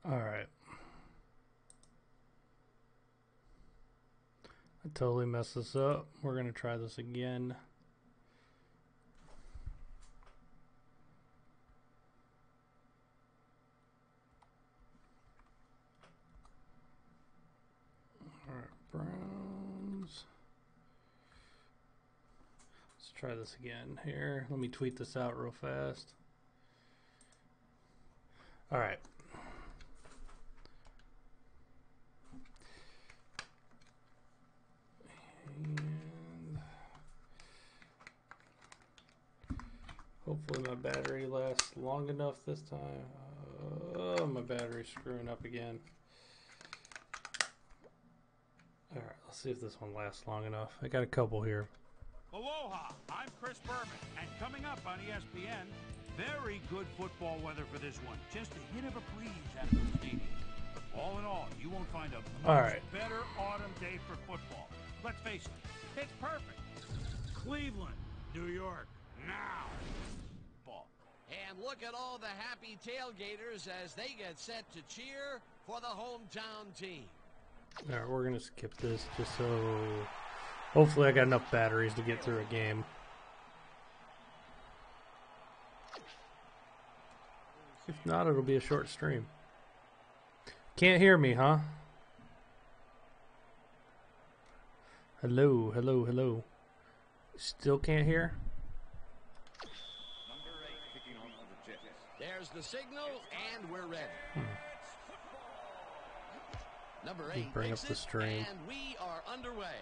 All right. I totally messed this up. We're going to try this again. All right, Browns. Let's try this again here. Let me tweet this out real fast. All right. And hopefully my battery lasts long enough this time. Oh, my battery's screwing up again. All right, let's see if this one lasts long enough. I got a couple here. Aloha, I'm Chris Berman, and coming up on ESPN, very good football weather for this one. Just a hit of a breeze at the stadium. All in all, you won't find a much better autumn day for football. Let's face it, it's perfect. Cleveland, New York, now. Ball. And look at all the happy tailgaters as they get set to cheer for the hometown team. All right, we're going to skip this just so hopefully I got enough batteries to get through a game. If not, it'll be a short stream. Can't hear me, huh? Hello, hello, hello. Still can't hear? There's the signal, and we're ready. Number 8 bring up the stream. And we are underway.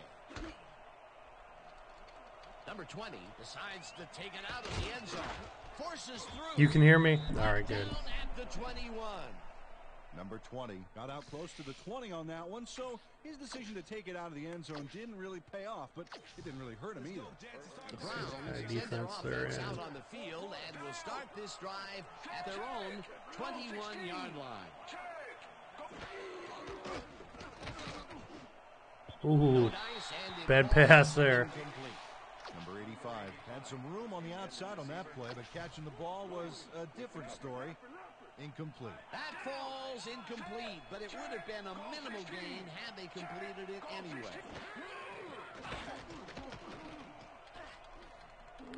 Number 20 decides to take it out of the end zone. Forces through. You can hear me? All right, good. At the 21. Number 20 got out close to the 20 on that one, so his decision to take it out of the end zone didn't really pay off, but it didn't really hurt him either. The Browns extend their offense out on the field and will start this drive at their own 21-yard line. Ooh, bad pass there. Number 85 had some room on the outside on that play, but catching the ball was a different story. Incomplete. That falls incomplete, but it would have been a minimal gain had they completed it anyway.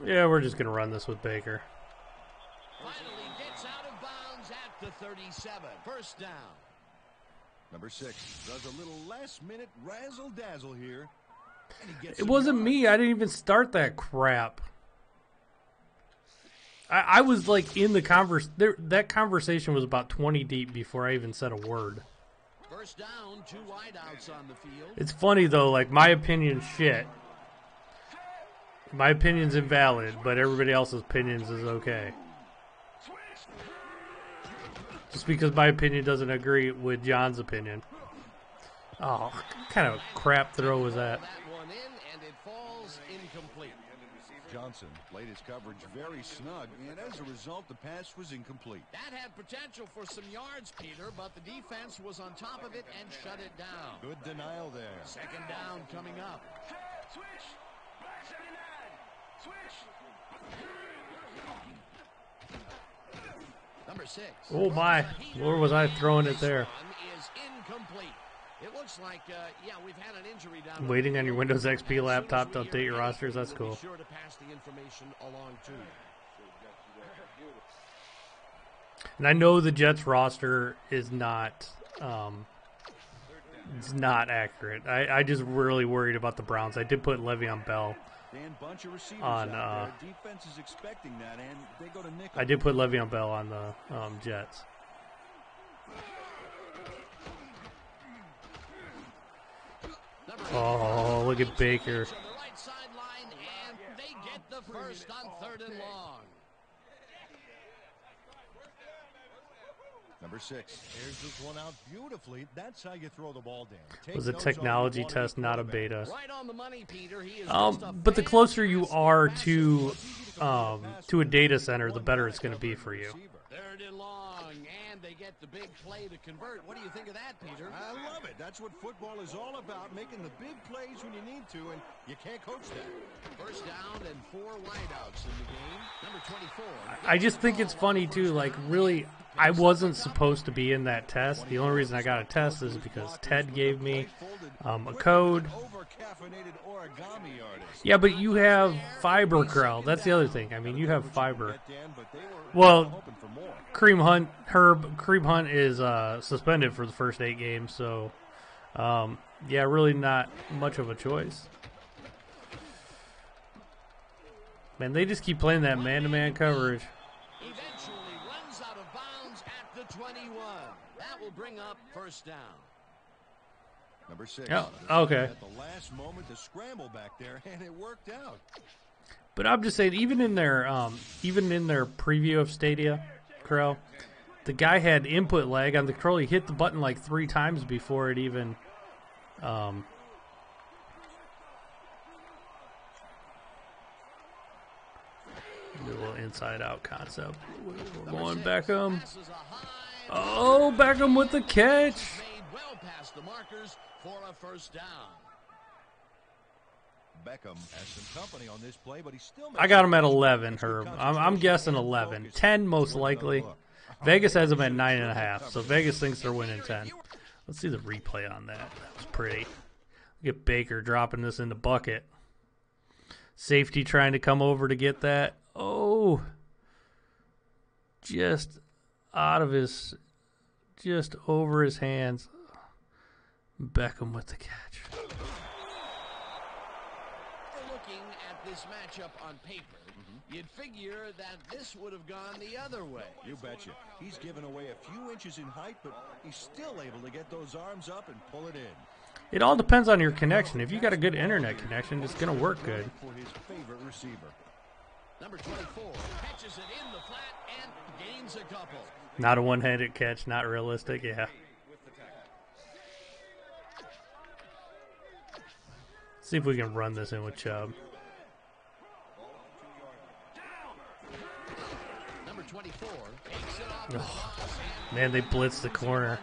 Yeah, we're just going to run this with Baker. Finally gets out of bounds at the 37. First down. Number 6 does a little last-minute razzle-dazzle here. It wasn't me. I didn't even start that crap. I was like in the that conversation was about 20 deep before I even said a word. First down, 2 wideouts on the field. It's funny though, like my opinion's shit. My opinion's invalid, but everybody else's opinions is okay. Just because my opinion doesn't agree with John's opinion. Oh, what kind of crap throw was that? That one in, and it falls incomplete. Johnson played his coverage very snug, and as a result, the pass was incomplete. That had potential for some yards, Peter, but the defense was on top of it and shut it down. Good denial there. Second down coming up. Switch. Black 79. Switch. Number 6. Oh my, where was I throwing it there? Is incomplete. It looks like, yeah, we've had an injury down. Waiting on your Windows XP laptop to update your rosters. That's cool. Be sure to pass the information along to you. And I know the Jets roster is not, it's not accurate. I just really worried about the Browns. I did put Le'Veon Bell on. Defense is expecting that, and they go to nickel. I did put Le'Veon Bell on the Jets. Oh, look at Baker. The right sideline, and they get the first on 3rd and long. Number 6. There's this one out beautifully. That's how you throw the ball down. It was a technology test, not a beta. Right on the money, Peter. He is but the closer you are to a data center, the better it's going to be for you. 3rd and long, and they they get the big play to convert. What do you think of that, Peter? I love it. That's what football is all about, making the big plays when you need to, and you can't coach that. First down and 4 wideouts in the game. Number 24. I just think it's funny, too. Like, really, I wasn't supposed to be in that test. The only reason I got a test is because Ted gave me a code. Yeah, but you have fiber, Krell. That's the other thing. I mean, you have fiber. Well, Kareem Hunt is suspended for the first 8 games, so yeah, really not much of a choice. Man, they just keep playing that man-to-man coverage. Eventually runs out of bounds at the 21. That will bring up first down. Number 6. Oh, okay. At the last moment to scramble back there, and it worked out. But I'm just saying, even in their preview of Stadia, Krell, the guy had input lag on the controller. He hit the button like 3 times before it even. A little inside-out concept. We're going Beckham. Oh, Beckham with the catch. Made well past the markers for a first down. Beckham has some company on this play, but he still. I got him at 11, Herb. I'm guessing 11. 10 most likely. Vegas has him at 9.5, so Vegas thinks they're winning 10. Let's see the replay on that. That was pretty. Look at Baker dropping this in the bucket. Safety trying to come over to get that. Oh, just over his hands. Beckham with the catch. Looking at this matchup on paper, you'd figure that this would have gone the other way. You betcha. He's given away a few inches in height, but he's still able to get those arms up and pull it in. It all depends on your connection. If you got a good internet connection, it's going to work good. For his favorite receiver. Number 24 catches it in the flat and gains a couple. Not a one-handed catch, not realistic, yeah. See if we can run this in with Chubb. Number 24 takes it off. Man, they blitzed the corner.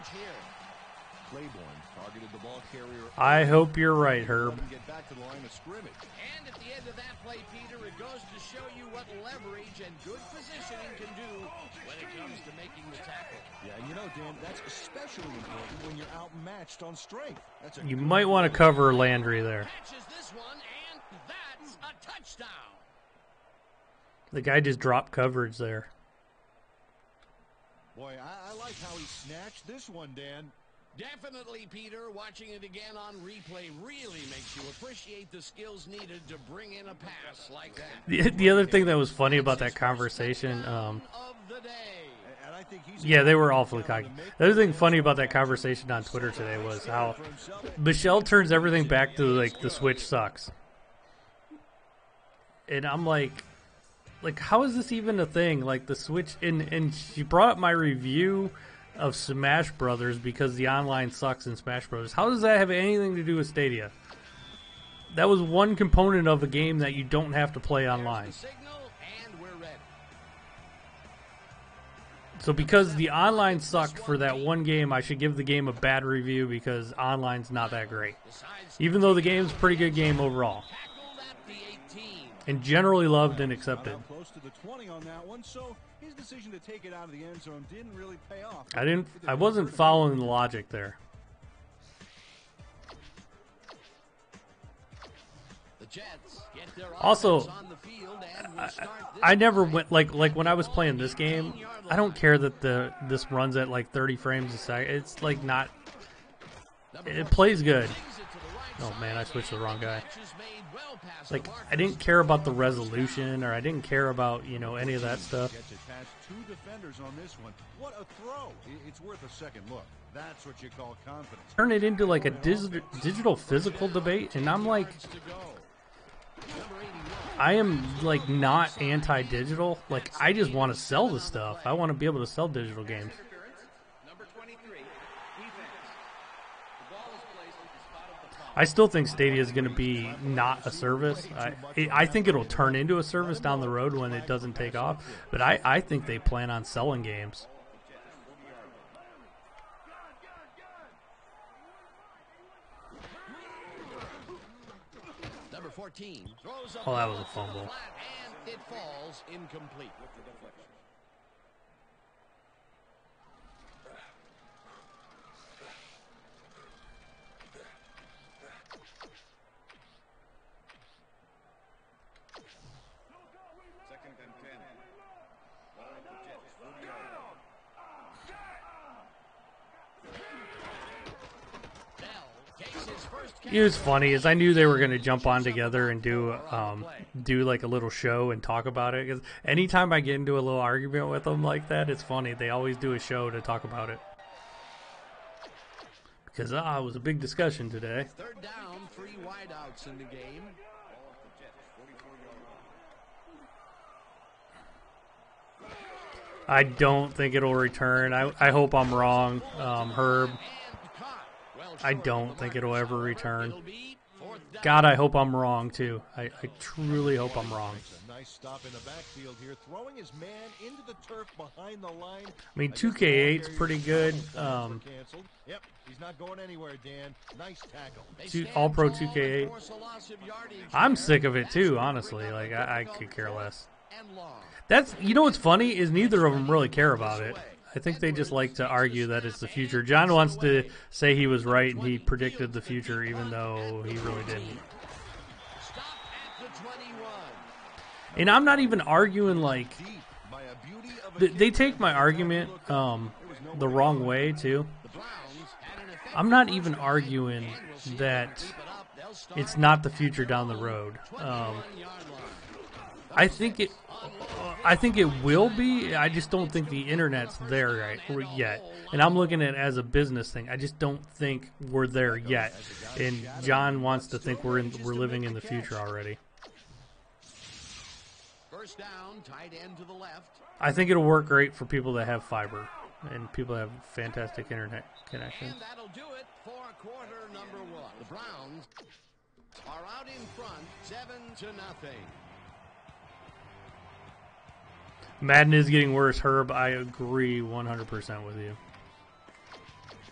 Claiborne targeted the ball carrier. I hope you're right, Herb. Get back to the line of scrimmage. And at the end of that play, Peter, it goes to show you what leverage and good positioning can do when it comes to making the tackle. Yeah, and you know, Dan, that's especially important when you're outmatched on strength. You might want to cover Landry there. Catches this one, and that's a touchdown. The guy just dropped coverage there. Boy, I like how he snatched this one, Dan. Definitely, Peter. Watching it again on replay really makes you appreciate the skills needed to bring in a pass like that. The other thing that was funny about that conversation, yeah, they were awfully cocky. The other thing funny about that conversation on Twitter today was how Michelle turns everything back to, like, the Switch sucks. And I'm like, how is this even a thing? Like, the Switch, and she brought up my review of Smash Brothers because the online sucks in Smash Brothers. How does that have anything to do with Stadia? That was one component of a game that you don't have to play online. So because the online sucked for that one game, I should give the game a bad review because online's not that great. Even though the game's a pretty good game overall. And generally loved and accepted. Close to the 20 on that one, so his decision to take it out of the end zone didn't really pay off. I wasn't following the logic there. The Jets get their Also, on the field and will start I never went like when I was playing this game. I don't care that this runs at like 30 frames a second. It's like not. It plays good. Oh man, I switched to the wrong guy. Like, I didn't care about the resolution, or I didn't care about, any of that stuff. Gets it past 2 defenders on this one. What a throw. It's worth a second look. That's what you call confidence. Turn it into like a digital physical debate, and I'm like, I am like not anti-digital. Like, I just want to sell the stuff. I want to be able to sell digital games. I still think Stadia is going to be not a service. I think it'll turn into a service down the road when it doesn't take off. But I think they plan on selling games. 14 throws up Oh, that was the a fumble. flat, and it falls incomplete. Second and 10. It was funny is I knew they were going to jump on together and do like a little show and talk about it, because anytime I get into a little argument with them like that, it's funny. They always do a show to talk about it, because it was a big discussion today. Third down, 3 wideouts in the game. I don't think it'll return. I hope I'm wrong, Herb. I don't think it'll ever return. God, I hope I'm wrong, too. I truly hope I'm wrong. Nice stop in the backfield here, throwing his man into the turf behind the line. I mean, 2K8's pretty good. Yep, he's not going anywhere, Dan. Nice tackle. All-Pro 2K8. I'm sick of it, too, honestly. Like, I could care less. That's, you know what's funny is neither of them really care about it. I think they just like to argue that it's the future. John wants to say he was right and he predicted the future, even though he really didn't. And I'm not even arguing, like, they take my argument the wrong way, too. I'm not even arguing that it's not the future down the road. I think it will be. I just don't think the internet's there yet. And I'm looking at it as a business thing. I just don't think we're there yet. And John wants to think we're living in the future already. First down, tight end to the left. I think it'll work great for people that have fiber and people that have fantastic internet connections. And that'll do it for quarter number 1. The Browns are out in front, 7-0. Madden is getting worse, Herb. I agree 100% with you.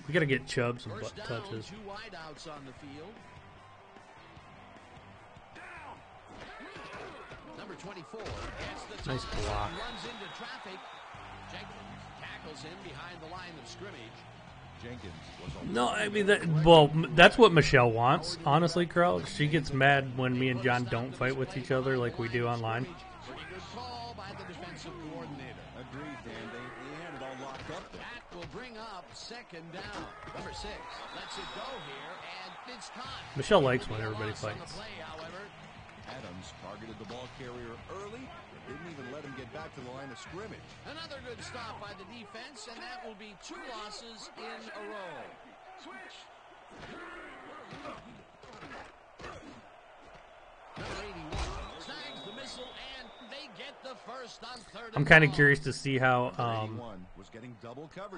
We got to get Chubb some butt touches. 2 wideouts on the field. Number 24 gets the nice block. Runs into traffic. Jenkins tackles him behind the line of scrimmage. No, I mean that's what Michelle wants. Honestly, Carl, she gets mad when me and John don't fight with each other like we do online. Pretty good call by the defensive coordinator. Agreed, Dan. They had it all locked up there. That will bring up second down. Number 6 lets it go here, and it's caught. Michelle likes when everybody fights. Adams targeted the ball carrier early, but didn't even let him get back to the line of scrimmage. Another good stop by the defense, and that will be 2 losses in a row. Switch. Number 81 snags the missile, and they get the first on third. I'm kind of curious to see how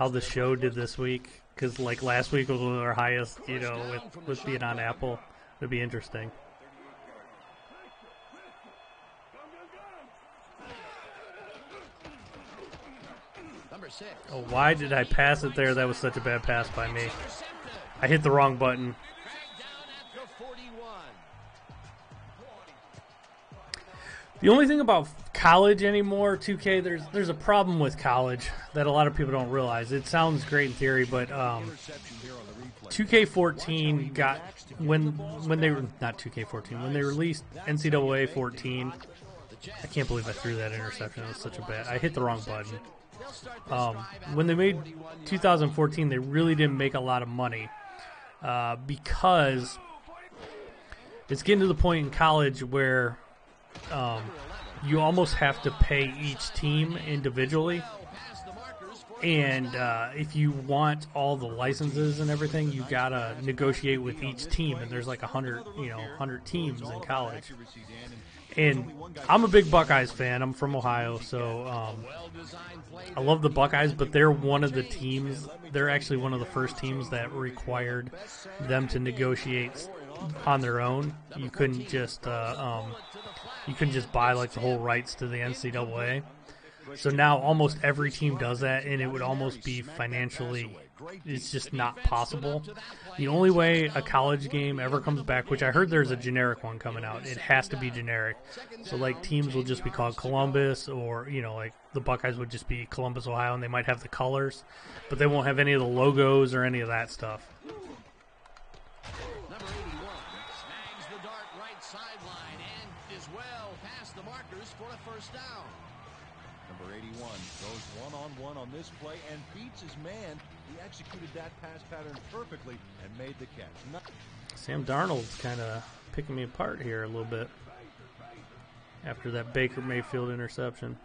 the show did this week, because like last week was one of our highest, with being on Apple. It'd be interesting. Oh, why did I pass it there? That was such a bad pass by me. I hit the wrong button. The only thing about college anymore, 2K, there's a problem with college that a lot of people don't realize. It sounds great in theory, but 2K14 got when they were not 2K14 when they released NCAA 14. I can't believe I threw that interception. It was such a bad. I hit the wrong button. When they made 2014, they really didn't make a lot of money because it's getting to the point in college where you almost have to pay each team individually, and if you want all the licenses and everything, you gotta negotiate with each team. And there's like 100 teams in college. And I'm a big Buckeyes fan. I'm from Ohio, so I love the Buckeyes, but they're one of the teams. They're actually one of the first teams that required them to negotiate on their own. You couldn't just buy like the whole rights to the NCAA. So now almost every team does that, and it would almost be financially, it's just not possible. The only way a college game ever comes back, which I heard there's a generic one coming out, it has to be generic. So like teams will just be called Columbus, or like the Buckeyes would just be Columbus, Ohio, and they might have the colors, but they won't have any of the logos or any of that stuff. Number 81 snags the dart right sideline and is well past the markers for a first down. Number 81 goes one-on-one on this play and beats his man. He executed that pass pattern perfectly and made the catch. Sam Darnold's kind of picking me apart here a little bit after that Baker Mayfield interception.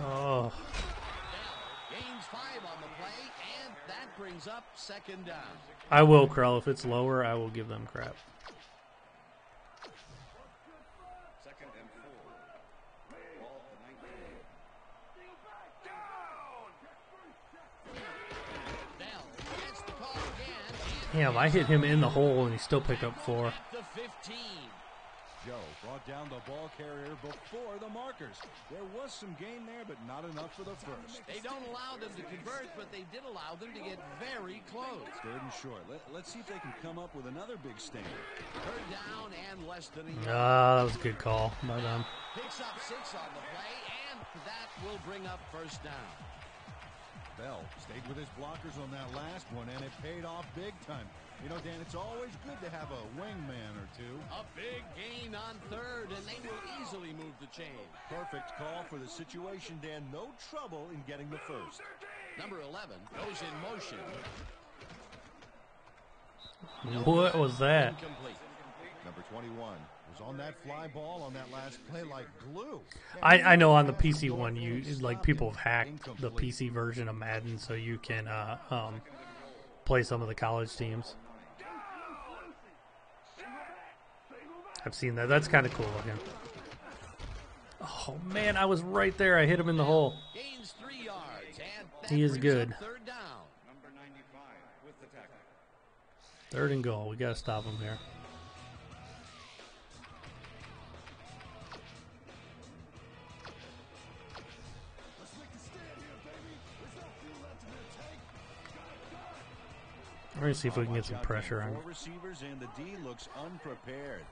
Oh. Gains 5 on the play, and that brings up second down. I will, Krell. If it's lower, I will give them crap. Damn, I hit him in the hole and he still picked up 4. The 15. Joe brought down the ball carrier before the markers. There was some gain there, but not enough for the first. They don't allow them to convert, but they did allow them to get very close. 3rd and short. Let's see if they can come up with another big stand. 3rd down and less than a yard. That was a good call by them. Picks up 6 on the play, and that will bring up first down. Bell stayed with his blockers on that last one, and it paid off big time. You know, Dan, it's always good to have a wingman or two. A big gain on 3rd, and they will easily move the chain. Perfect call for the situation, Dan. No trouble in getting the first. Number 11 goes in motion. What was that? Incomplete. Number 21 was on that fly ball on that last play like glue. I know on the PC one, people have hacked the PC version of Madden so you can play some of the college teams. I've seen that. That's kind of cool looking. Oh man, I was right there. I hit him in the hole. Gains 3 yards, and He is good. 3rd down. Number 95 with the tackle. 3rd and goal. We got to stop him here. We're going to see if we can get some pressure on him. 4 receivers, and the D looks unprepared.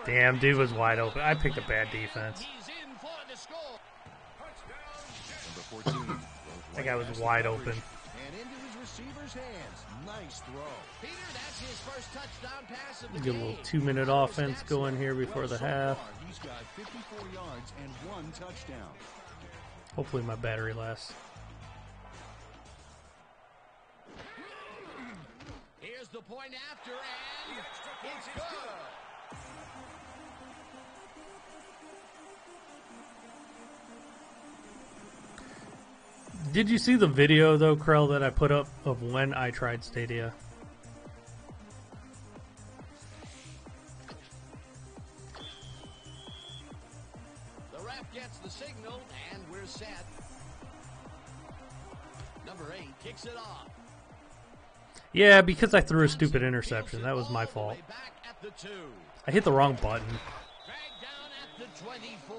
Damn, dude was wide open. I picked a bad defense. He's in for the score. Number 14. That guy was wide open. And into his receiver's hands. Nice throw. Peter, that's his first touchdown pass of the Get a game. little 2-minute offense going here before the half. He's got 54 yards and 1 touchdown. Hopefully my battery lasts. Here's the point after, and it's good. Did you see the video, though, Krell, that I put up of when I tried Stadia? The ref gets the signal, and we're set. Number 8 kicks it off. Yeah, because I threw a stupid interception. That was my fault. Back at the 2. I hit the wrong button. Dragged down at the 24.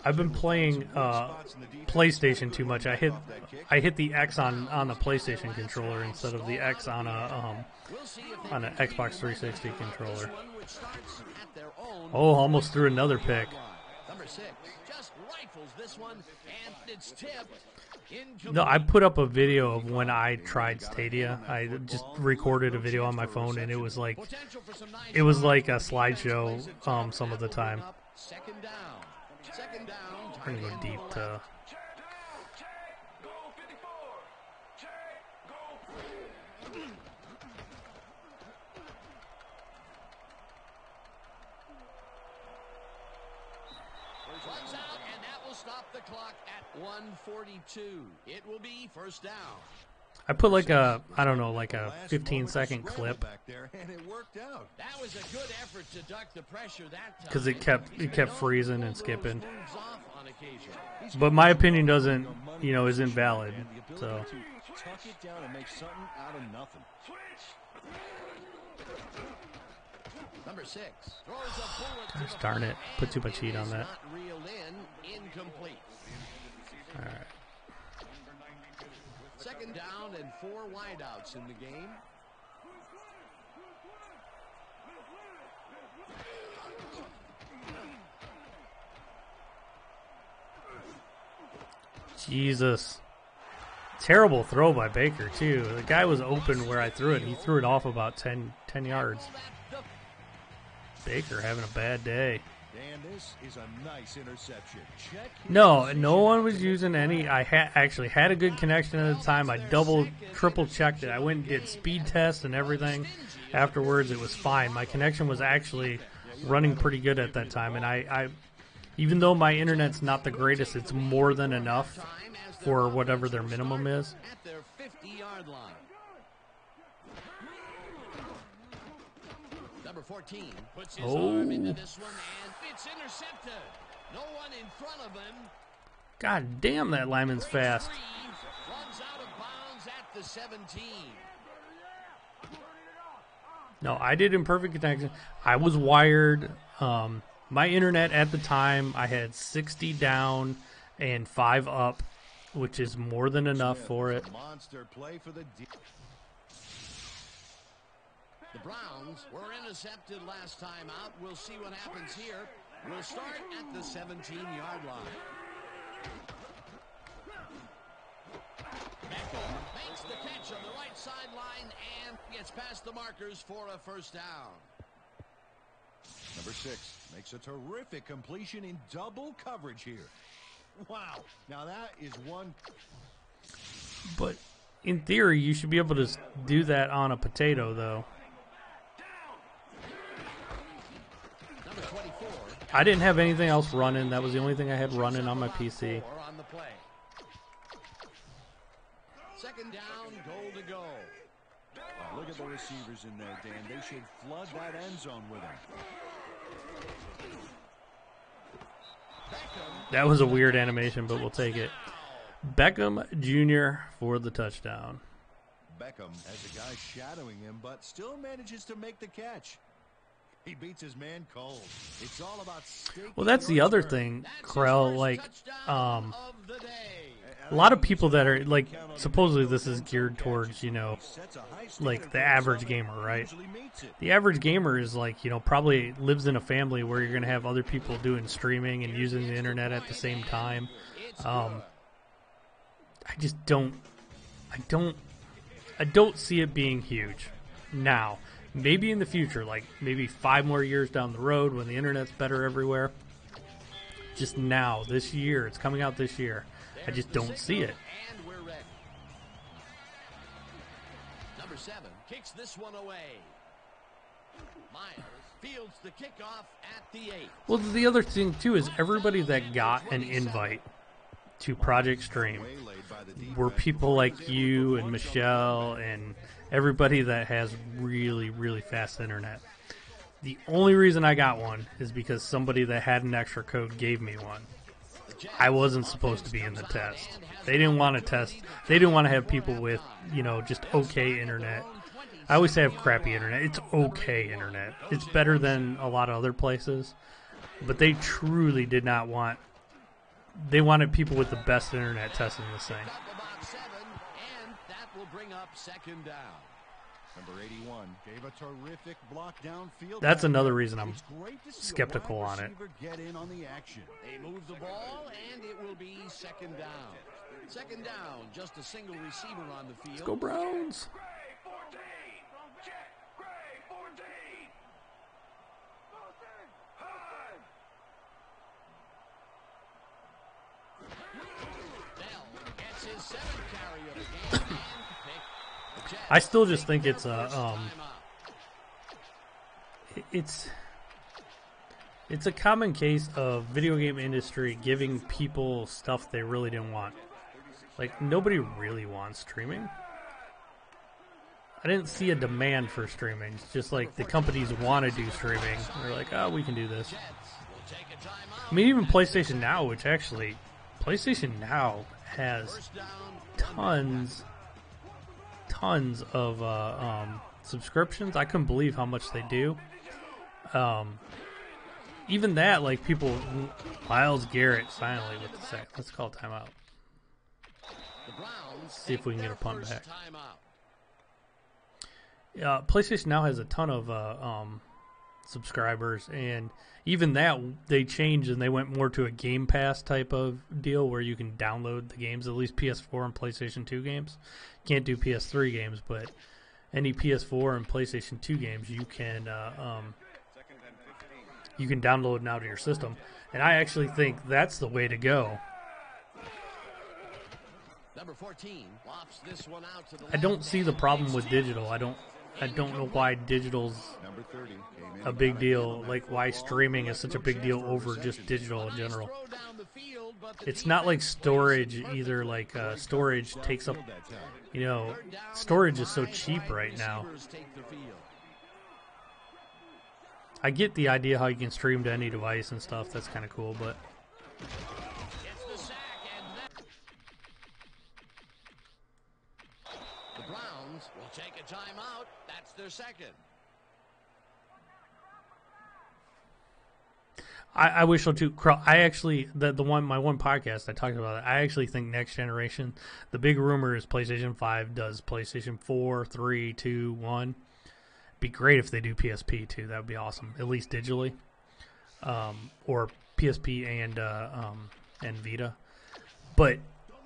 I've been playing PlayStation too much. I hit the X on the PlayStation controller instead of the X on an Xbox 360 controller. Oh, almost threw another pick. Number 6 just rifles this one, and it's tipped. No, I put up a video of when I tried Stadia. I just recorded a video on my phone, and it was like a slideshow some of the time. Second down. I'm gonna go deep to. Runs out, and that will stop the clock at 1:42. It will be first down. I put like a, I don't know, like a 15-second clip Back there, and it worked out. That was a good effort to duck the pressure that time. because it kept freezing and skipping. Moves off on occasion. But my opinion doesn't, is invalid. And the ability So to tuck it down and make something out of nothing. Number 6 throws a bullet to the darn it, front, put too and much heat it on is that. not reeled in, incomplete. all right. Second down and 4 wideouts in the game. Jesus. Terrible throw by Baker, too. The guy was open where I threw it. He threw it off about 10 yards. Baker having a bad day. And this is a nice interception. Check his No position. one was using any. I actually had a good connection at the time. I triple checked it. I went and did speed tests and everything. Afterwards, it was fine. My connection was actually running pretty good at that time. And I even though my internet's not the greatest, it's more than enough for whatever their minimum is. At their 50-yard line. Number 14 puts his arm into this one, and it's intercepted. No one in front of him. God damn, that lineman's fast. Runs out of bounds at the 17. No, I did imperfect connection. I was wired. My internet at the time, I had 60 down and 5 up, which is more than enough for it. Monster play for the The Browns were intercepted last time out. We'll see what happens here. We'll start at the 17-yard line. Beckham makes the catch on the right sideline and gets past the markers for a first down. Number 6 makes a terrific completion in double coverage here. Wow. Now that is one. But in theory, you should be able to do that on a potato, though. Number 24. I didn't have anything else running. That was the only thing I had running on my PC. On the play. Second down, goal to go. Oh, look at the receivers in there, Dan. They should flood that end zone with them. That was a weird animation, but we'll take it. Beckham Jr. for the touchdown. Beckham has a guy shadowing him, but still manages to make the catch. He beats his man cold. It's all about staking Well, that's the your other turn. thing, That's his Krell. first Like, touchdown of the day. a lot of people that are, like, supposedly this is geared towards, Sets a high standard like for the average himself gamer, and right? usually meets it. The average gamer is like, probably lives in a family where you're going to have other people doing streaming and using the internet at the same time. I just don't see it being huge now. Maybe in the future, like maybe 5 more years down the road when the internet's better everywhere. Just now, this year, it's coming out this year. I just don't see it. And we're ready. Number 7 kicks this one away. Myers fields the kickoff at the 8. Well, the other thing, too, is everybody that got an invite to Project Stream Waylaid by the defense. were people like you and Michelle and everybody that has really, really fast internet. The only reason I got one is because somebody that had an extra code gave me one. I wasn't supposed to be in the test. They didn't want to test. They didn't want to have people with, just okay internet. I always say I have crappy internet. It's okay internet. It's better than a lot of other places. But they truly did not want. They wanted people with the best internet testing this thing. Up about 7, and that will bring up second down. Number 81 gave a terrific block downfield. That's another reason I'm It's great to see a skeptical wide on it. receiver get in on the action. They move the ball, and it will be second down. Second down, just a single receiver on the field. Let's go Browns. Bell gets his 7th carry of the game and pick the Jets. I still just think it's a Timeout. it's a common case of video game industry giving people stuff they really didn't want. Like, nobody really wants streaming. I didn't see a demand for streaming. It's just like the companies want to do streaming. They're like, oh, we can do this. I mean, even PlayStation Now, which actually, PlayStation Now has tons of subscriptions. I couldn't believe how much they do. Even that, like people, Myles Garrett finally with the sack. Let's call timeout. See if we can get a punt back. PlayStation Now has a ton of subscribers, and even that they changed and they went more to a Game Pass type of deal where you can download the games, at least PS4 and PlayStation 2 games. Can't do PS3 games, but any PS4 and PlayStation 2 games you can download now to your system. And I actually think that's the way to go. Number 14 lofts this one out to the I don't see the problem with digital. I don't know why digital's a big deal, like why streaming is such a big deal over just digital in general. It's not like storage either, like storage takes up, storage is so cheap right now. I get the idea how you can stream to any device and stuff, that's kind of cool, but the Browns will take a timeout. That's their second. I wish so too. I actually my one podcast I talked about it. I actually think next generation, the big rumor is PlayStation 5 does PlayStation 4, 3, 2, 1. It'd be great if they do PSP too. That would be awesome, at least digitally, or PSP and Vita. But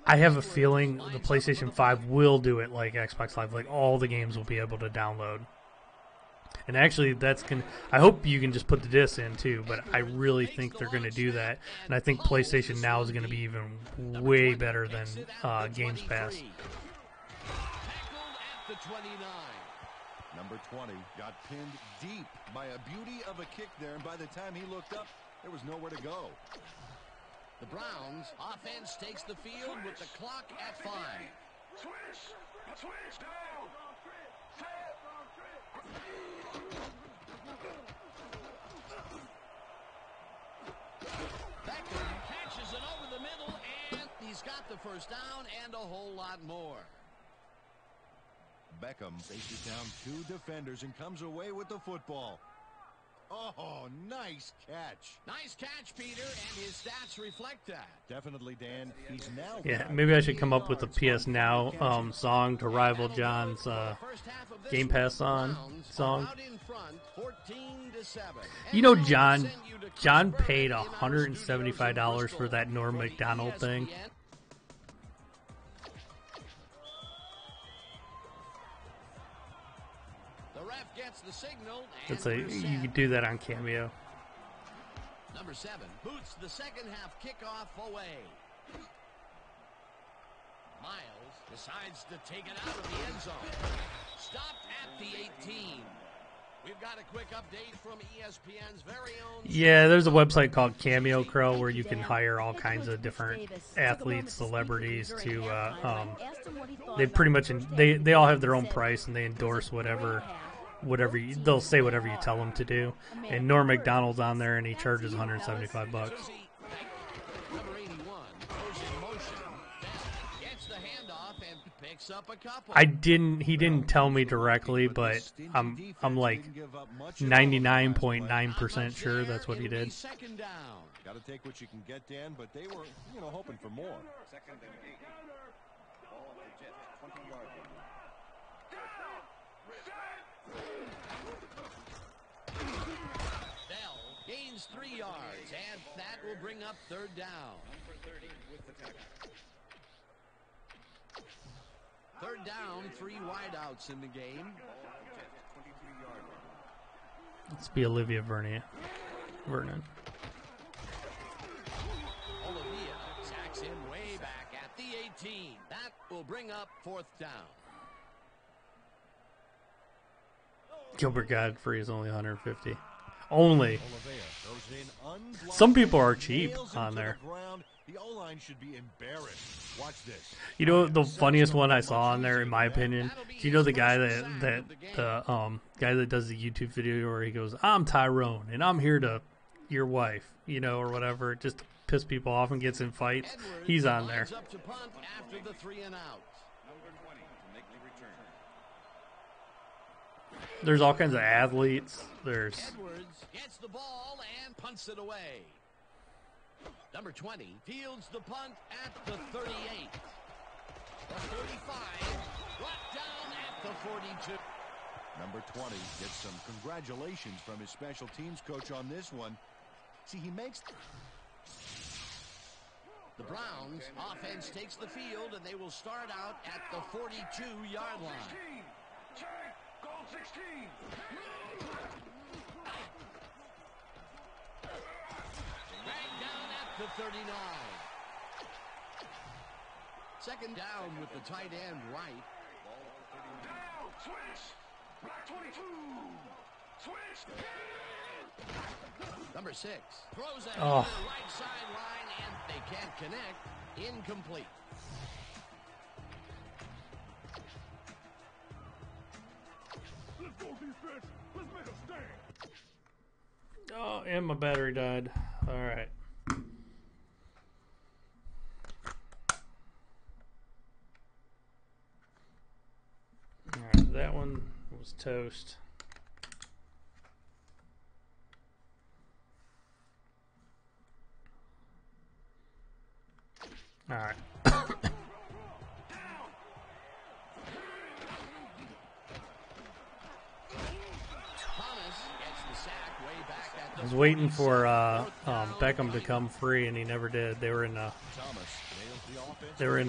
I have a feeling the PlayStation 5 will do it like Xbox Live, like all the games will be able to download. And actually, I hope you can just put the disc in too, but I really think they're going to do that. And I think PlayStation Now is going to be even way better than Games Pass. Number 20 got pinned deep by a beauty of a kick there, and by the time he looked up, there was nowhere to go. The Browns offense takes the field with the clock at 5. Switch down. Beckham catches it over the middle, and he's got the first down and a whole lot more. Beckham faces down 2 defenders and comes away with the football. Oh, nice catch. Nice catch, Peter, and his stats reflect that. Definitely, Dan. He's now. Yeah, maybe I should come up with a PS Now song to rival John's Game Pass song. You know, John paid $175 for that Norm Macdonald thing. The signal, you could do that on Cameo. Number 7 boots the second half kickoff away. Miles decides to take it out of the end zone. Stopped at the 18. We've got a quick update from ESPN's very own. Yeah, there's a website called Cameo Crow where you can hire all kinds of different athletes, celebrities to. They pretty much they all have their own price and they endorse whatever they'll say whatever you tell them to do. And Norm Macdonald's on there and he charges $175. Number 81 goes in motion. Gets the handoff and picks up a couple. He didn't tell me directly, but I'm like 99.9% sure that's what he did. Second down. Got to take what you can get, Dan, but they were, hoping for more. Second and 8. Ball at the Jets, 20-yard line. Bell gains 3 yards, and that will bring up third down. Number 30 with the tackle. Third down, 3 wideouts in the game. Ball at the Jets, 23-yard line. Let's be Olivia Vernon. Olivia sacks him way back at the 18. That will bring up fourth down. Gilbert Godfrey is only 150. Only. Some people are cheap on there. The O-line should be embarrassed. Watch this. You know the funniest one I saw on there, in my opinion. Do you know the guy the guy that does the YouTube video where he goes, "I'm Tyrone and I'm here to your wife," you know, or whatever, just to piss people off and gets in fights. He's on there. Up to punt after the 3 and out. There's all kinds of athletes. There's Edwards gets the ball and punts it away. Number 20 fields the punt at the 38. The 35 brought down at the 42. Number 20 gets some congratulations from his special teams coach on this one. See, he makes... The Browns offense takes the field, and they will start out at the 42-yard line. Goal 16. Dragged down at the 39. Second down with the tight end right. Down. Switch. Black 22. Switch. Number 6 throws it to the right sideline, and they can't connect. Incomplete. Let's go defense. Let's make a stand. oh, and my battery died. All right. All right, that one was toast. All right. I was waiting for Beckham to come free, and he never did. They were in a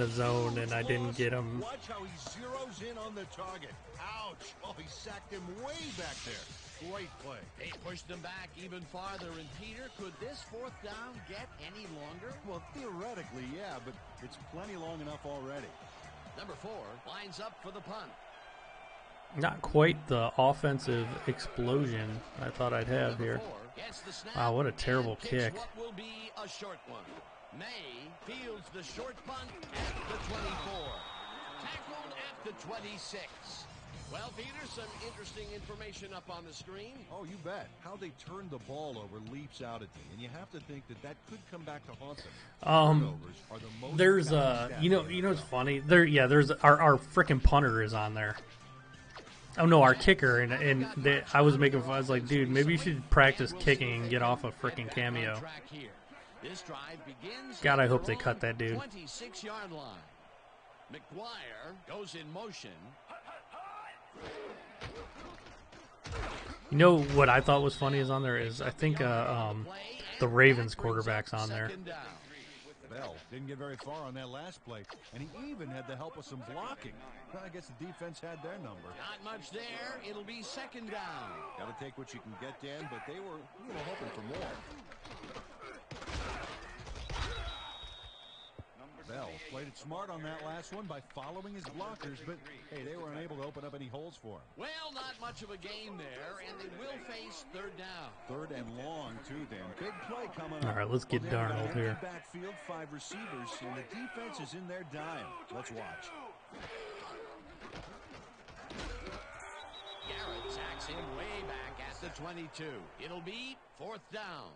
zone, and I didn't get him. Watch how he zeroes in on the target. Ouch! Oh, he sacked him way back there. Great play. They pushed them back even farther, and Peter, could this 4th down get any longer? Well, theoretically, yeah, but it's plenty long enough already. Number 4 lines up for the punt. Not quite the offensive explosion I thought I'd have here. Wow, what a terrible kick. What will be a short one. May fields the short punt at the 24. Tackled at the 26. Well, Peter, some interesting information up on the screen. Oh, you bet. How they turn the ball over leaps out at me, and you have to think that that could come back to haunt them. Turnovers are the most There's you know what's funny? There's our frickin' punter is on there. Oh no, our kicker, and I was making fun. I was like, dude, maybe you should practice kicking and get off a frickin' cameo. God, I hope they cut that dude. 26-yard line. McGuire goes in motion. You know what I thought was funny is on there is I think the Ravens quarterback's on there. Bell didn't get very far on that last play, and he even had the help of some blocking. Well, I guess the defense had their number. Not much there. It'll be 2nd down. Got to take what you can get, Dan, but they were hoping for more. Bell played it smart on that last one by following his blockers, but hey, they were unable to open up any holes for him. Well, not much of a gain there, and they will face 3rd down. 3rd and long, too, Dan. Big play coming up. All right, let's get Darnold here. Backfield, 5 receivers, and the defense is in their dime. Let's watch. Garrett sacks him way back at the 22. It'll be 4th down.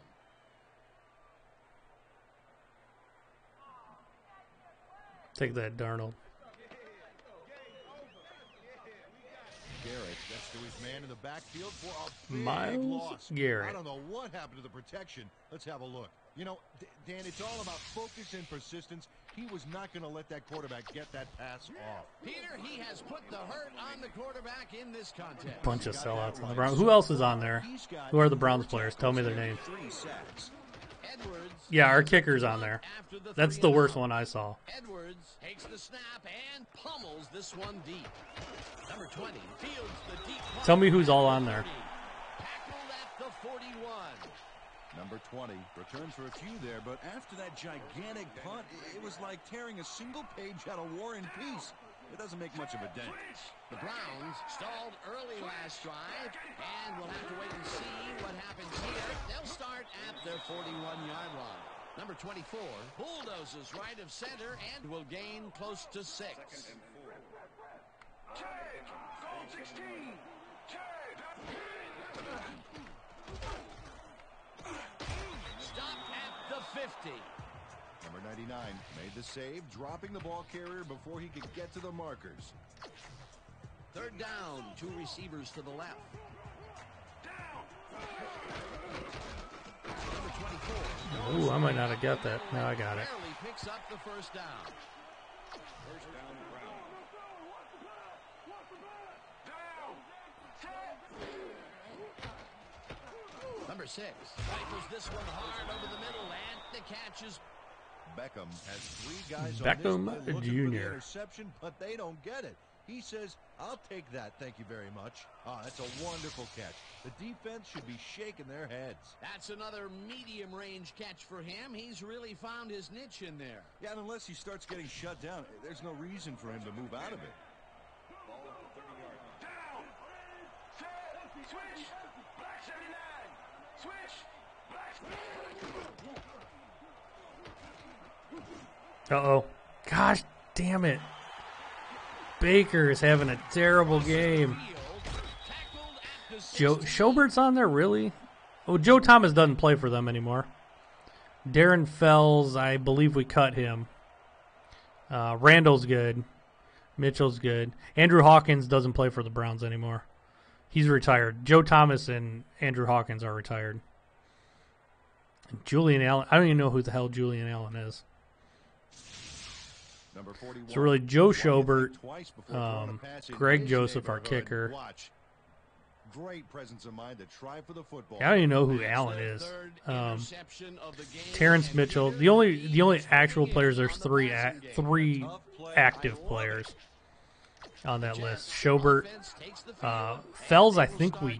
Take that, Darnold. Garrett gets to his man in the backfield for a big Miles loss. Garrett. I don't know what happened to the protection. Let's have a look. You know, Dan, it's all about focus and persistence. He was not going to let that quarterback get that pass off. Peter, he has put the hurt on the quarterback in this contest. Bunch of sellouts on the Browns. Who else is on there? Who are the Browns players? Tell me their names. Edwards, Yeah, our kicker's on there. That's the worst one I saw. Edwards takes the snap and pummels this one deep. Number 20 fields the deep punt. Tell me who's all on there. Tackled at the 41. Number 20 returned for a few there, but after that gigantic punt, it was like tearing a single page out of War and Peace. It doesn't make much of a dent. The Browns stalled early last drive, and we'll have to wait and see what happens here. They'll start at their 41-yard line. Number 24 bulldozes right of center and will gain close to 6. Stopped at the 50. Number 99 made the save, dropping the ball carrier before he could get to the markers. 3rd down, 2 receivers to the left. Number 24. Ooh, I might not have got that. No, I got it. Barely picks up the 1st down. First down, Brown. Number 6 rifles this one hard over the middle, and the catch is. Beckham has 3 guys Beckham on this play looking for the Jr. interception, but they don't get it. He says, "I'll take that, thank you very much." Oh, that's a wonderful catch. The defense should be shaking their heads. That's another medium-range catch for him. He's really found his niche in there. Yeah, and unless he starts getting shut down, there's no reason for him to move out of it. Ball at the 30-yard line. Down. Set. Switch. Black 79. Switch. Black. Uh-oh. Gosh damn it. Baker is having a terrible game. Joe Schobert's on there, really? Oh, Joe Thomas doesn't play for them anymore. Darren Fells, I believe we cut him. Randall's good. Mitchell's good. Andrew Hawkins doesn't play for the Browns anymore. He's retired. Joe Thomas and Andrew Hawkins are retired. And Julian Allen, I don't even know who the hell Julian Allen is. Number 41. So really, Joe Schobert, Greg Joseph, our kicker. Great presence of mind to try for the football. I don't even know who Allen is. Terrence Mitchell. The only actual players. There's three active players on that list. Schobert, Fells. I think we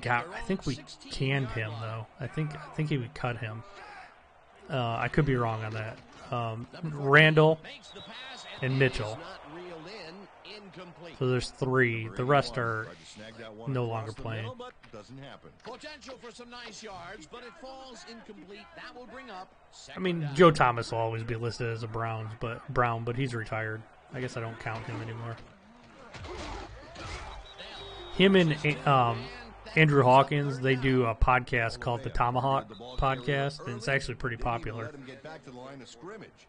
canned him though. I think he would cut him. I could be wrong on that. Randall and Mitchell. So there's 3. The rest are no longer playing. Potential for some nice yards, but it falls incomplete. That will bring up. I mean, Joe Thomas will always be listed as a Brown, but he's retired. I guess I don't count him anymore. Him and Andrew Hawkins, they do a podcast called the Tomahawk Podcast, and it's actually pretty popular.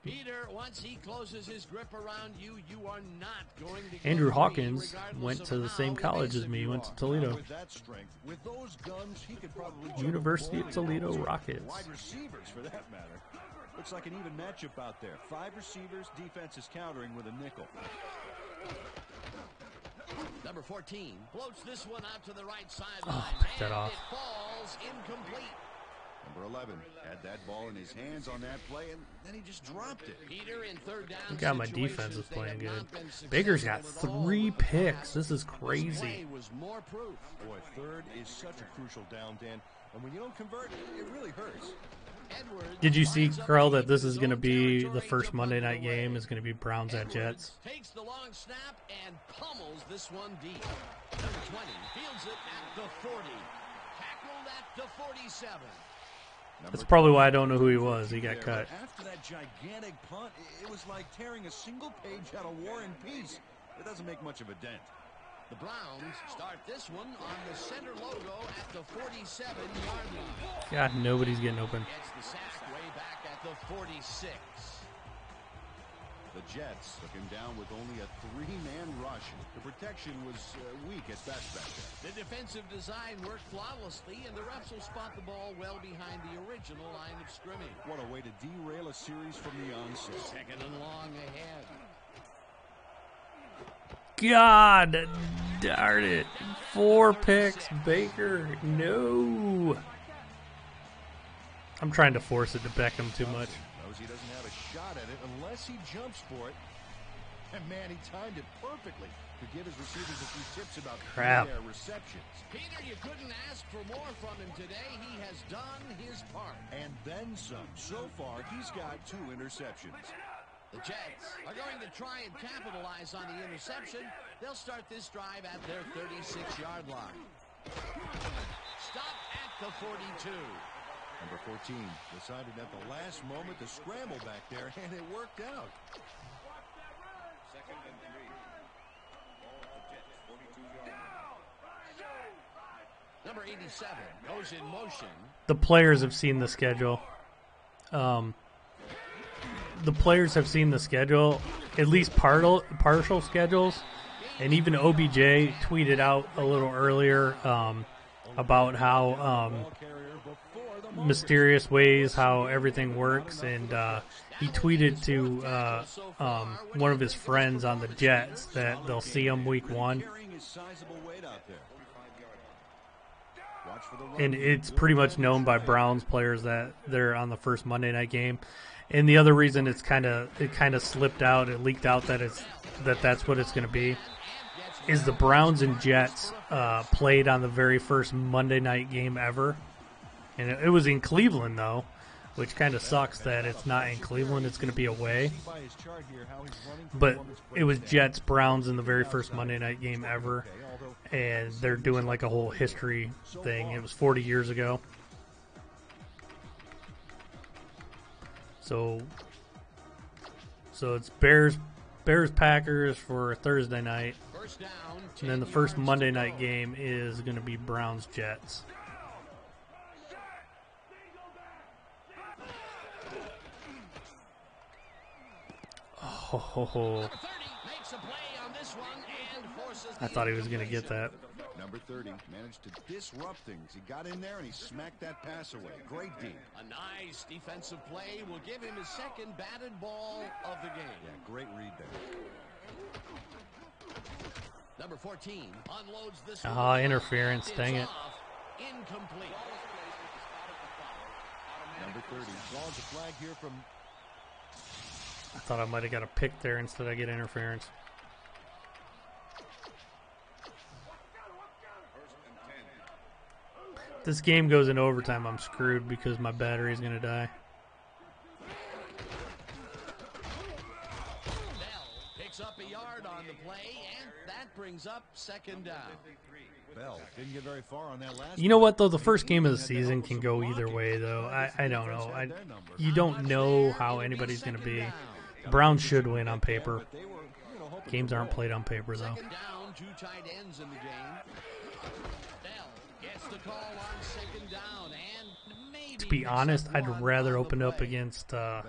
Peter, once he closes his grip around you, you are not going to Andrew Hawkins went to the same college as me. He went to Toledo. University of Toledo Rockets. Wide receivers, for that matter. Looks like an even matchup out there. 5 receivers, defense is countering with a nickel. Number 14 floats this one out to the right sideline. Oh, pick that off. It falls incomplete. Number 11 had that ball in his hands on that play, and then he just dropped it. Peter in 3rd down. Look how my defense is playing good. Baker's got 3 picks. This is crazy. Was more proof. Boy, 3rd is such a crucial down, Dan. And when you don't convert, it really hurts. Did you see, Carl, that this is going to be the first Monday night game is going to be Browns at Jets? Takes the long snap and pummels this one deep. Number 20 fields it at the 40. Tackled at the 47. That's probably why I don't know who he was. He got cut. After that gigantic punt, it was like tearing a single page out of War and Peace. It doesn't make much of a dent. The Browns start this one on the center logo at the 47-yard line. God, nobody's getting open. Gets the sack way back at the 46. The Jets took him down with only a 3-man rush. The protection was weak at best back there. The defensive design worked flawlessly, and the refs will spot the ball well behind the original line of scrimmage. What a way to derail a series from the onset. 2nd and long ahead. God darn it. 4 picks, Baker. No. I'm trying to force it to Beckham too much. Knows he doesn't have a shot at it unless he jumps for it. And man, he timed it perfectly to give his receivers a few tips about their receptions. Peter, you couldn't ask for more from him today. He has done his part. And then some. So far, he's got 2 interceptions. The Jets are going to try and capitalize on the interception. They'll start this drive at their 36-yard line. Stop at the 42. Number 14 decided at the last moment to scramble back there, and it worked out. Second and 3. Ball at the Jets, 42 yards. Number 87 goes in motion. The players have seen the schedule. The players have seen the schedule, at least partial schedules, and even OBJ tweeted out a little earlier about how mysterious ways how everything works, and he tweeted to one of his friends on the Jets that they'll see him week 1. And it's pretty much known by Browns players that they're on the first Monday night game. And the other reason it kind of slipped out, it leaked out that that's what it's going to be, is the Browns and Jets played on the very first Monday night game ever. And it was in Cleveland, though, which kind of sucks that it's not in Cleveland. It's going to be away. But it was Jets-Browns in the very first Monday night game ever. And they're doing like a whole history thing. It was 40 years ago. So it's Bears-Packers for Thursday night. And then the first Monday night game is going to be Browns-Jets. Oh, I thought he was going to get that. Number 30 managed to disrupt things. He got in there and he smacked that pass away. Great D. A nice defensive play will give him his second batted ball of the game. Yeah, great read there. Number 14 unloads this. Interference, dang it. Incomplete. Number 30 draws a flag here from. I thought I might have got a pick there instead I get interference. If this game goes into overtime, I'm screwed because my battery's going to die. Bell picks up a yard on the play, and that brings up second down. Bell didn't get very far on that last. You know what, though? The first game of the season can go either way, though. I don't know. You don't know how anybody's going to be. The Browns should win on paper. Games aren't played on paper, though. Second down, 2 tight ends in the game. Bell gets the call on second down, and maybe To be honest, I'd rather open up against like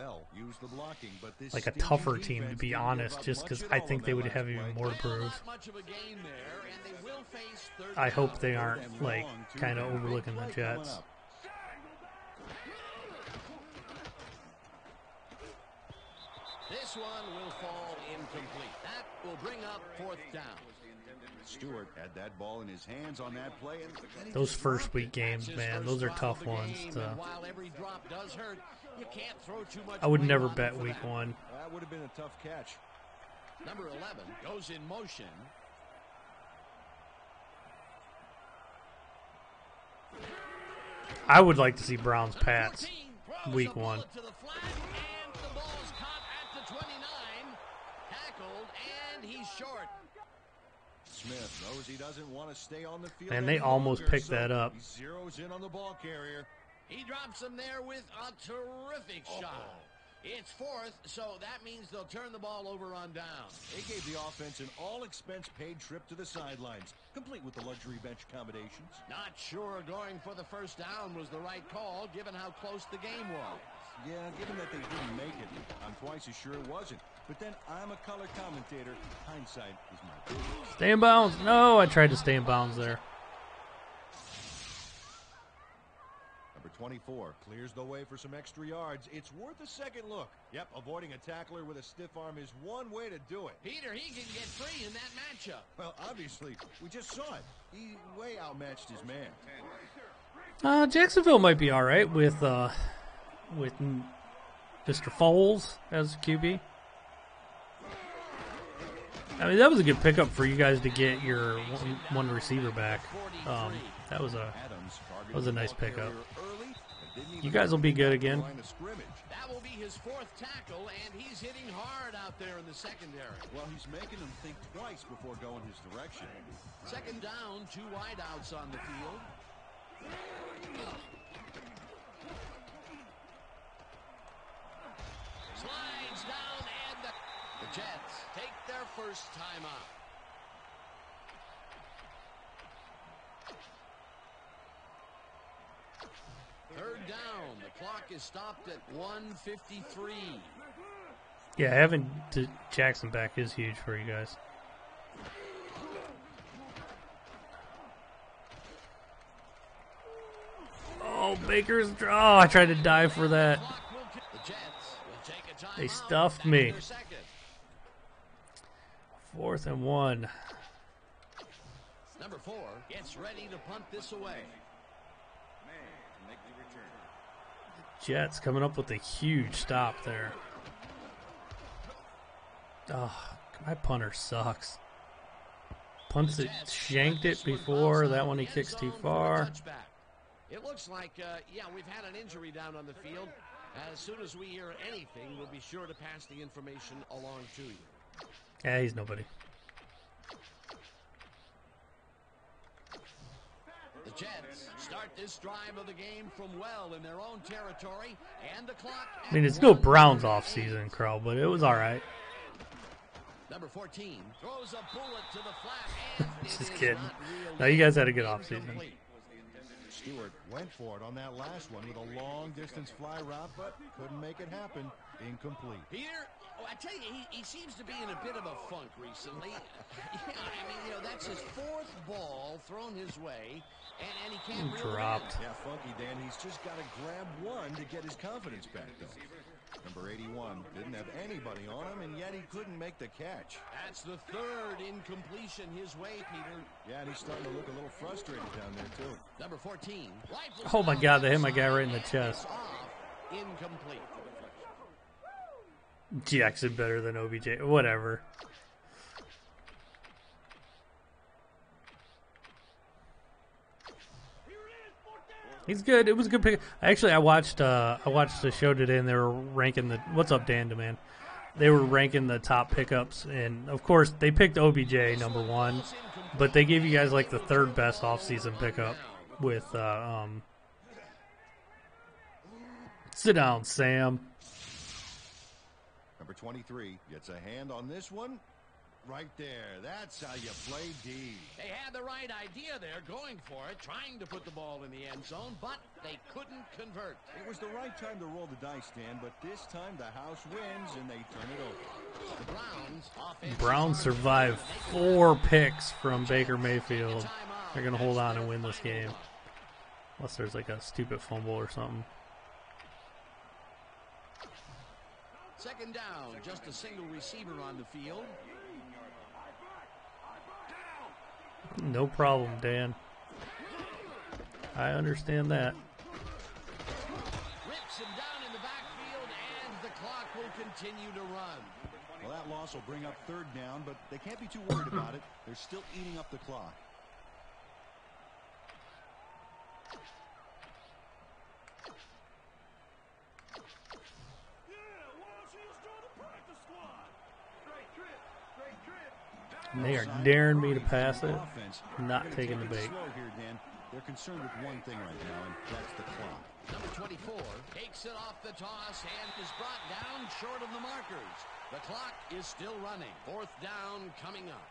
a tougher team, to be honest, just because I think they would have even more to prove. I hope they aren't, like, kind of overlooking the Jets. This one will fall incomplete. That will bring up fourth down. Stewart had that ball in his hands on that play. And those first week games, man, those are tough ones. While every drop does hurt, you can't throw too much. I would never bet week 1. That would have been a tough catch. Number 11 goes in motion. I would like to see Browns Pats week 1. To the flat, and the ball's caught at the 29. Tackled, and he's short. Smith knows he doesn't want to stay on the field. And they almost picked that up. He zeroes in on the ball carrier. He drops him there with a terrific shot. It's fourth, so that means they'll turn the ball over on down. They gave the offense an all-expense-paid trip to the sidelines, complete with the luxury bench accommodations. Not sure going for the first down was the right call, given how close the game was. Yeah, given that they didn't make it, I'm twice as sure it wasn't. But then I'm a color commentator. Hindsight is my business. Stay in bounds. No, I tried to stay in bounds there. Number 24 clears the way for some extra yards. It's worth a second look. Yep, avoiding a tackler with a stiff arm is one way to do it. Peter, he can get free in that matchup. Well, obviously, we just saw it. He way outmatched his man. Jacksonville might be all right with Mr. Foles as QB. I mean, that was a good pickup for you guys to get your one receiver back. That was a nice pickup. You guys will be good again. That will be his fourth tackle, and he's hitting hard out there in the secondary. Well, he's making them think twice before going his direction. Second down, 2 wideouts on the field. down, and the Jets take their first timeout. Third down. The clock is stopped at 1:53. Yeah, having Jackson back is huge for you guys. Oh, Baker's draw. Oh, I tried to dive for that. They stuffed me. 4th and 1. Number 4 gets ready to punt this away. Jets coming up with a huge stop there. Oh, my punter sucks. Punts it, shanked it before. That one he kicks too far. It looks like, yeah, we've had an injury down on the field. As soon as we hear anything, we'll be sure to pass the information along to you. Yeah, he's nobody. The Jets start this drive of the game from well in their own territory, and the clock. I mean, it's still Browns off season, Crow, but it was all right. Number 14 throws a bullet to the flat. And Just kidding. No, you guys had a good off season. Stewart went for it on that last one with a long-distance fly route, but couldn't make it happen. Incomplete. Peter, I tell you, he seems to be in a bit of a funk recently. Yeah, I mean, you know, that's his 4th ball thrown his way, and he can't really dropped. Yeah, funky Dan. He's just got to grab one to get his confidence back, though. Number 81 didn't have anybody on him, and yet he couldn't make the catch. That's the 3rd incompletion his way, Peter. Yeah, and he's starting to look a little frustrated down there, too. Number 14. Oh, my God, they hit my guy right in the chest. Incomplete. Jackson better than OBJ. Whatever. He's good. It was a good pick. Actually, I watched the show today, and they were ranking the. What's up, Dan? Man, they were ranking the top pickups, and of course, they picked OBJ number 1, but they gave you guys like the 3rd best offseason pickup with. Sit down, Sam. Number 23 gets a hand on this one. Right there. That's how you play D. They had the right idea there, going for it, trying to put the ball in the end zone, but they couldn't convert. It was the right time to roll the dice, Dan, but this time the house wins and they turn it over. The Browns survive 4 picks from Baker Mayfield. They're going to hold on and win this game. Unless there's like a stupid fumble or something. 2nd down, just a single receiver on the field. No problem, Dan. I understand that. Rips him down in the backfield, and the clock will continue to run. Well, that loss will bring up 3rd down, but they can't be too worried about it. They're still eating up the clock. And they are daring me to pass it. Not taking the bait. They're concerned with one thing right now, and that's the clock. Number 24 takes it off the toss and is brought down short of the markers. The clock is still running. 4th down coming up.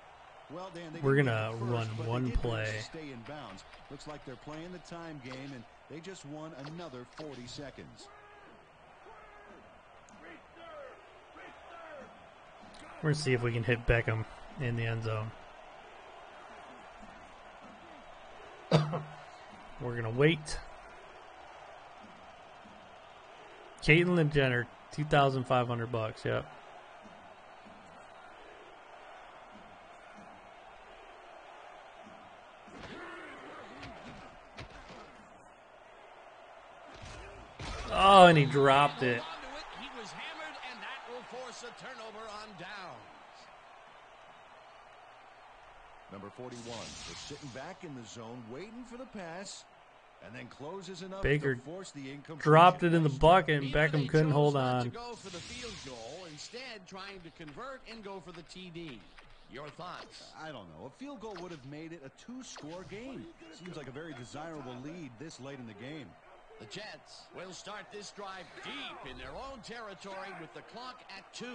Well, Dan, we're gonna run one play. Stay in bounds. Looks like they're playing the time game, and they just won another 40 seconds. We're gonna see if we can hit Beckham in the end zone. We're gonna wait. Caitlyn Jenner, $2,500. Yep. Oh, and he dropped it. He was hammered, and that will force a turnover on downs. Number 41 is sitting back in the zone, waiting for the pass, and then closes enough Baker to force the incompletion. Dropped it in the bucket, and Beckham couldn't hold on. To go for the field goal, instead trying to convert and go for the TD. Your thoughts? I don't know. A field goal would have made it a 2-score game. Seems like a very desirable lead this late in the game. The Jets will start this drive deep in their own territory with the clock at 2.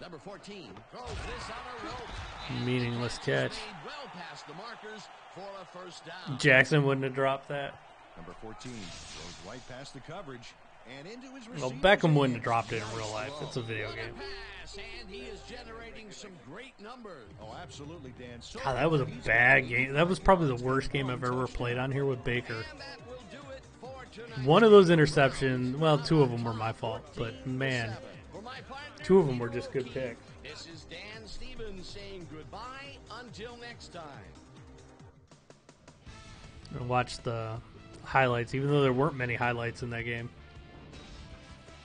Number 14 throws this on a rope. Meaningless catch. Well past the markers for a first down. Jackson wouldn't have dropped that. Number 14 goes right past the coverage and into his Well, receiver's Beckham wouldn't have hands. dropped it in Nice real life. throw. It's a video game. Pass, and he is generating some great numbers. Oh, absolutely, Dan. So God, that was a bad game. That was probably the worst game I've ever played on here with Baker. And that will do it for tonight. One of those interceptions, well, 2 of them were my fault, but man, For my partner, 2 of them were just good picks. this is Dan Stevens saying goodbye until next time. I watched the highlights, even though there weren't many highlights in that game.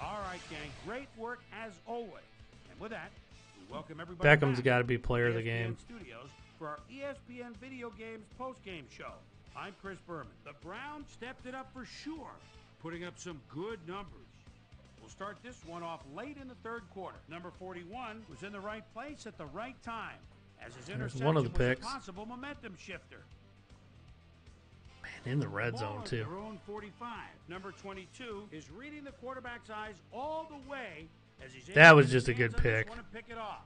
All right, gang. Great work as always. And with that, we welcome everybody Beckham's back got to be to player of the ESPN game. Studios for our ESPN Video Games postgame show. I'm Chris Berman. The Browns stepped it up for sure, putting up some good numbers. We'll start this one off late in the third quarter. Number 41 was in the right place at the right time, as his There's interception one of the was a picks. possible momentum shifter. In the red zone, Ball at too. their own 45. Number 22 is reading the quarterback's eyes all the way as he's That able was to just a get good his hands on this pick. one and pick it off.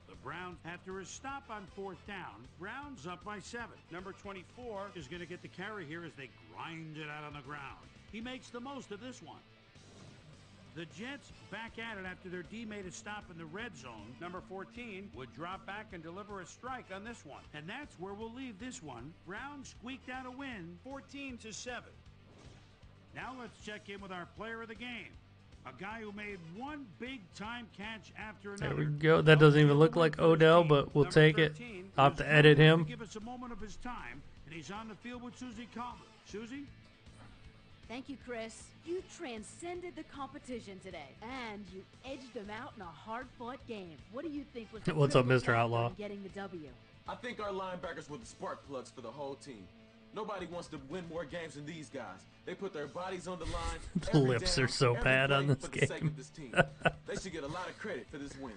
The Browns, after his stop on 4th down, Browns up by 7. Number 24 is going to get the carry here as they grind it out on the ground. He makes the most of this one. The Jets back at it after their D made a stop in the red zone. Number 14 would drop back and deliver a strike on this one. And that's where we'll leave this one. Browns squeaked out a win, 14-7. Now let's check in with our player of the game. A guy who made one big-time catch after another. There we go. That doesn't even look like Odell, but we'll take it. I'll have to edit him. Give us a moment of his time, and he's on the field with Susie Calder. Susie? Thank you, Chris. You transcended the competition today, and you edged them out in a hard-fought game. What do you think was the What's up, critical Mr. factor Outlaw? in getting the W? I think our linebackers were the spark plugs for the whole team. Nobody wants to win more games than these guys. They put their bodies on the line. The every lips down, are so every bad play on this for the sake game. of this team. They should get a lot of credit for this win.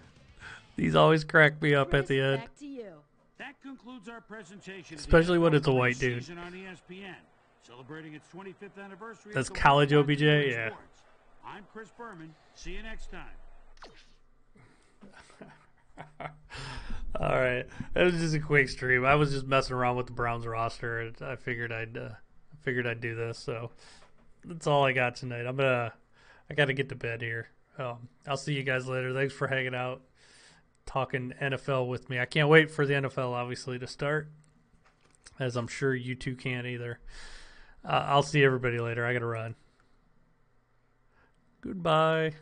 These always crack me up at Chris, the end. back to you. That concludes our presentation. of the Especially when NFL it's a white dude. season on ESPN, celebrating its 25th anniversary. That's as the college world's OBJ, leader in yeah. sports. I'm Chris Berman. See you next time. All right, it was just a quick stream. I was just messing around with the Browns roster, and I figured I'd do this. So that's all I got tonight. I got to get to bed here. I'll see you guys later. Thanks for hanging out, talking NFL with me. I can't wait for the NFL obviously to start, as I'm sure you two can't either. I'll see everybody later. I got to run. Goodbye.